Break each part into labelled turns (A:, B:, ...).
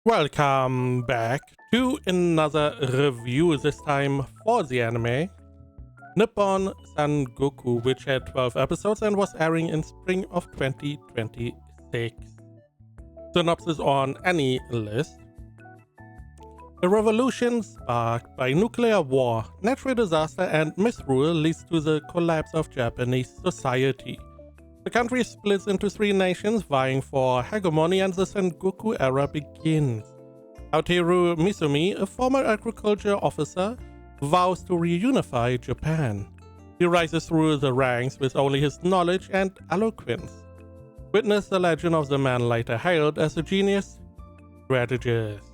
A: Welcome back to another review, this time for the anime Nippon Sangoku, which had 12 episodes and was airing in spring of 2026. Synopsis on any list. A revolution sparked by nuclear war, natural disaster and misrule leads to the collapse of Japanese society. The country splits into three nations vying for hegemony, and the Sengoku era begins. Aoteru Misumi, a former agriculture officer, vows to reunify Japan. He rises through the ranks with only his knowledge and eloquence. Witness the legend of the man later hailed as a genius strategist.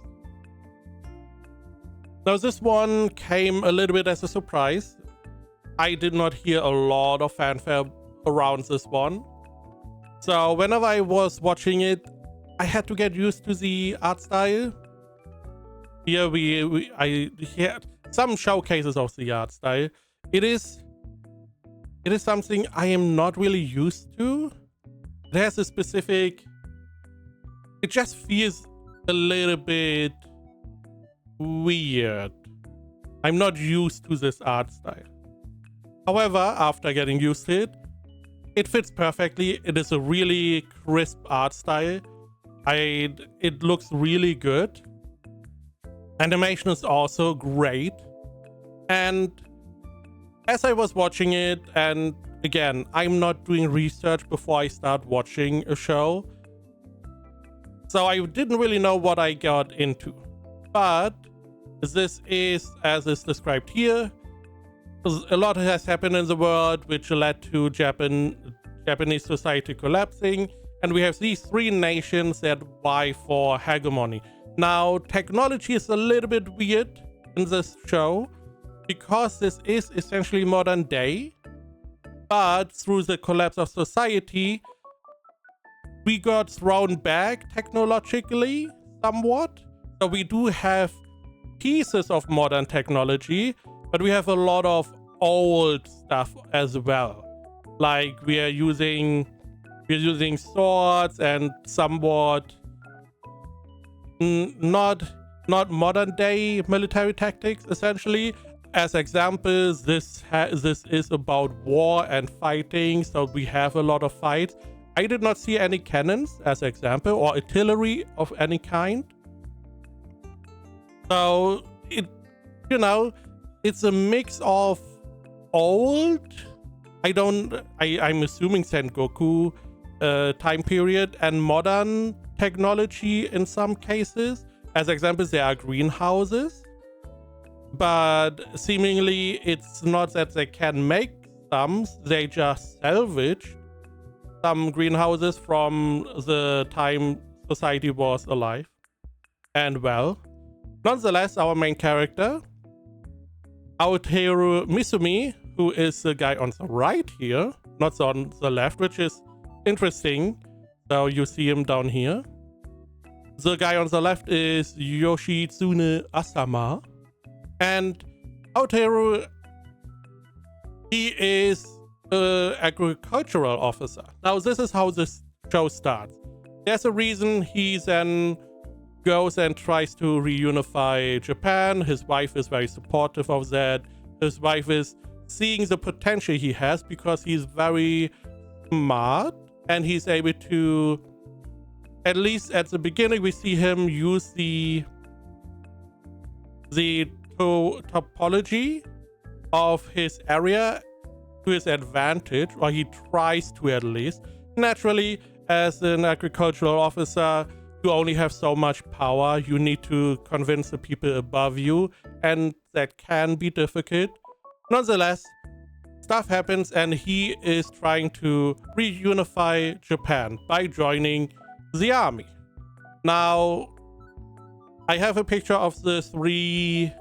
A: Now this one came a little bit as a surprise. I did not hear a lot of fanfare around this one. So whenever I was watching it, I had to get used to the art style. Here I had some showcases of the art style. It is something I am not really used to. It has a specific, it just feels a little bit weird. I'm not used to this art style. However, after getting used to it, it fits perfectly. It is a really crisp art style. It looks really good. Animation is also great. And as I was watching it, and again, I'm not doing research before I start watching a show, so I didn't really know what I got into. But this is, as is described here, a lot has happened in the world which led to Japanese society collapsing, and we have these three nations that vie for hegemony. Now, technology is a little bit weird in this show because this is essentially modern day, but through the collapse of society, we got thrown back technologically somewhat. So we do have pieces of modern technology, but we have a lot of old stuff as well. Like we're using swords and somewhat not modern day military tactics. Essentially, as examples, this is about war and fighting, so we have a lot of fights. I did not see any cannons as example or artillery of any kind. So it's a mix of old, I'm assuming Sengoku time period, and modern technology in some cases. As examples, there are greenhouses, but seemingly it's not that they can make some, they just salvage some greenhouses from the time society was alive and well. Nonetheless, our main character, Aoteru Misumi, who is the guy on the right here, not on the left, which is interesting. So you see him down here. The guy on the left is Yoshitsune Asama. And Aoteru, he is an agricultural officer. Now, this is how this show starts. There's a reason he then goes and tries to reunify Japan. His wife is very supportive of that. His wife is seeing the potential he has because he's very smart and he's able to, at least at the beginning, we see him use the topology of his area to his advantage, or he tries to at least. Naturally, as an agricultural officer, you only have so much power. You need to convince the people above you, and that can be difficult. Nonetheless, stuff happens and he is trying to reunify Japan by joining the army. Now, I have a picture of the three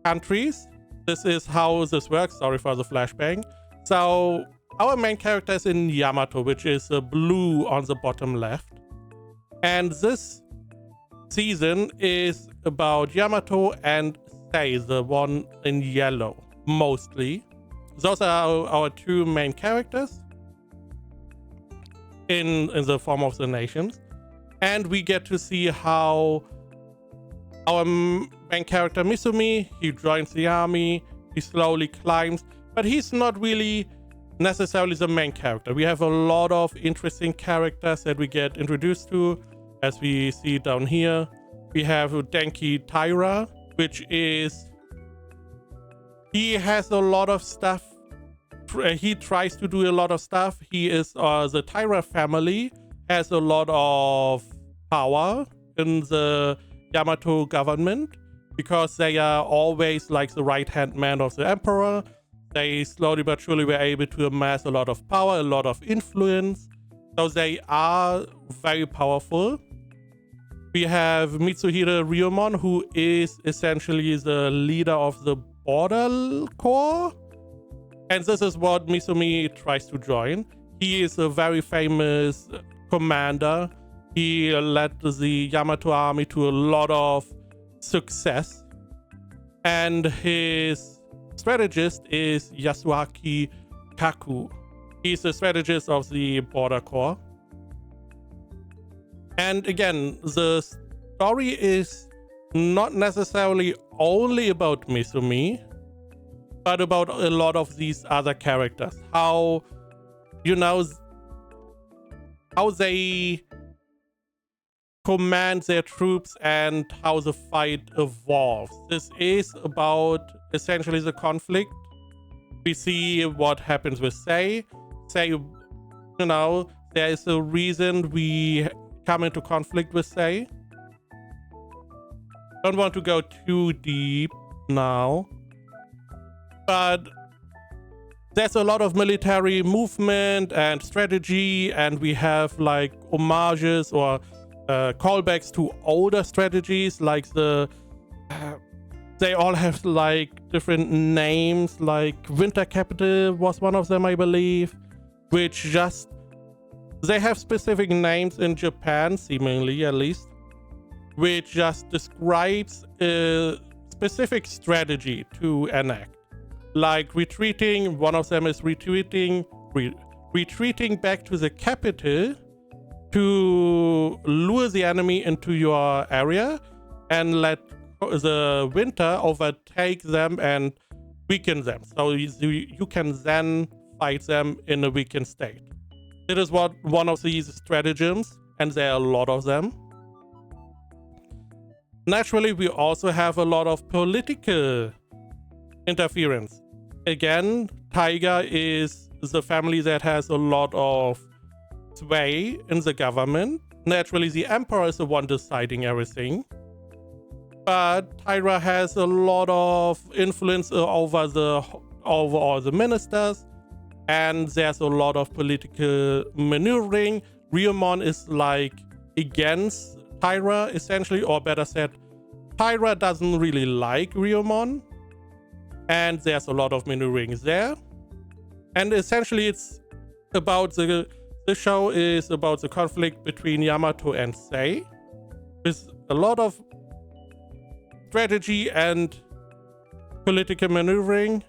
A: countries. This is how this works. Sorry for the flashbang. So our main character is in Yamato, which is blue on the bottom left. And this season is about Yamato and Sei, the one in yellow, mostly. Those are our two main characters in the form of the nations. And we get to see how our main character Misumi, he joins the army, he slowly climbs, but he's not really necessarily the main character. We have a lot of interesting characters that we get introduced to, as we see down here. We have Denki Taira, which is, he has a lot of stuff. He tries to do a lot of stuff. He is the Taira family has a lot of power in the Yamato government because they are always like the right-hand man of the emperor. They slowly but surely were able to amass a lot of power, a lot of influence. So they are very powerful. We have Mitsuhide Ryomon, who is essentially the leader of the Border Corps. And this is what Misumi tries to join. He is a very famous commander. He led the Yamato army to a lot of success. And his strategist is Yasuaki Kaku. He's the strategist of the Border Corps. And again, the story is not necessarily only about Misumi, but about a lot of these other characters. How, you know, how they command their troops and how the fight evolves. This is about essentially the conflict. We see what happens with Sei. Sei, you know, there is a reason we come into conflict with Sei. Don't want to go too deep now, but there's a lot of military movement and strategy, and we have like homages or callbacks to older strategies, like they all have like different names, like Winter Capital was one of them, I believe, which just, they have specific names in Japan, seemingly at least, which just describes a specific strategy to enact. Like retreating, one of them is retreating back to the capital to lure the enemy into your area and let the winter overtake them and weaken them. So you can then fight them in a weakened state. It is one of these stratagems, and there are a lot of them. Naturally, we also have a lot of political interference. Again, Taiga is the family that has a lot of sway in the government. Naturally, the emperor is the one deciding everything. But Taira has a lot of influence over all the ministers, and there's a lot of political maneuvering. Ryomon is like against Taira, essentially, or better said, Taira doesn't really like Ryomon, and there's a lot of maneuvering there. And essentially, it's about the show is about the conflict between Yamato and Sei, with a lot of strategy and political maneuvering.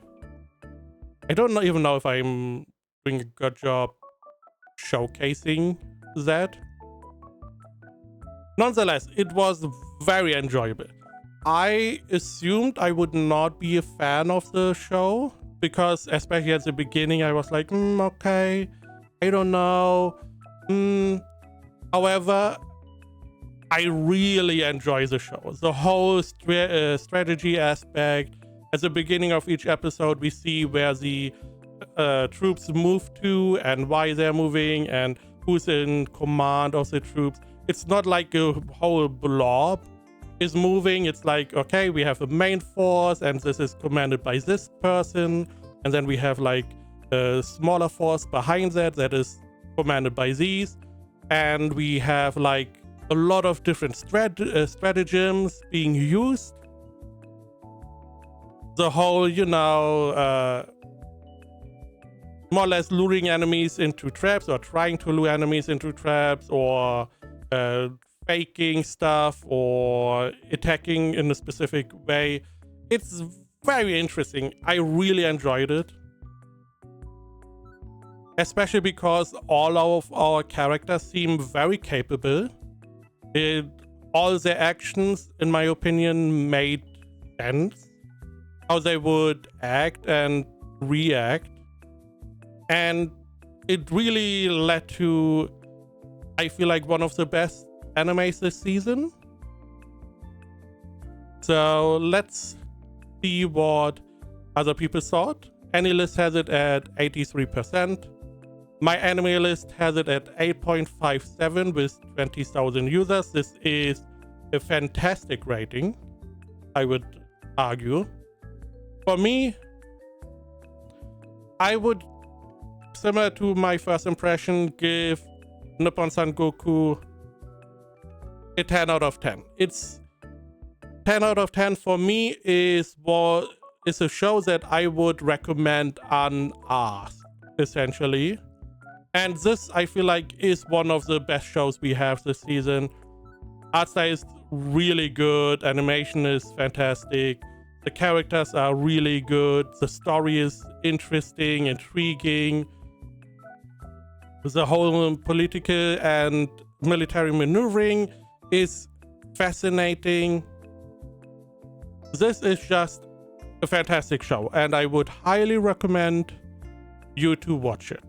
A: I don't even know if I'm doing a good job showcasing that. Nonetheless, it was very enjoyable. I assumed I would not be a fan of the show, because especially at the beginning I was like, okay, I don't know. However, I really enjoy the show. The whole strategy aspect. At the beginning of each episode, we see where the troops move to and why they're moving and who's in command of the troops. It's not like a whole blob is moving. It's like, okay, we have a main force and this is commanded by this person. And then we have like a smaller force behind that is commanded by these. And we have like a lot of different stratagems being used. The whole, you know, more or less luring enemies into traps, or trying to lure enemies into traps, or faking stuff, or attacking in a specific way. It's very interesting. I really enjoyed it. Especially because all of our characters seem very capable. All their actions, in my opinion, made sense. How they would act and react. And it really led to, I feel like, one of the best animes this season. So let's see what other people thought. AniList has it at 83%. My anime list has it at 8.57 with 20,000 users. This is a fantastic rating, I would argue. For me, I would, similar to my first impression, give Nippon Sangoku a 10 out of 10. It's 10 out of 10 for me is a show that I would recommend unasked, essentially. And this, I feel like, is one of the best shows we have this season. Art style is really good, animation is fantastic, the characters are really good, the story is interesting, intriguing, the whole political and military maneuvering is fascinating. This is just a fantastic show, and I would highly recommend you to watch it.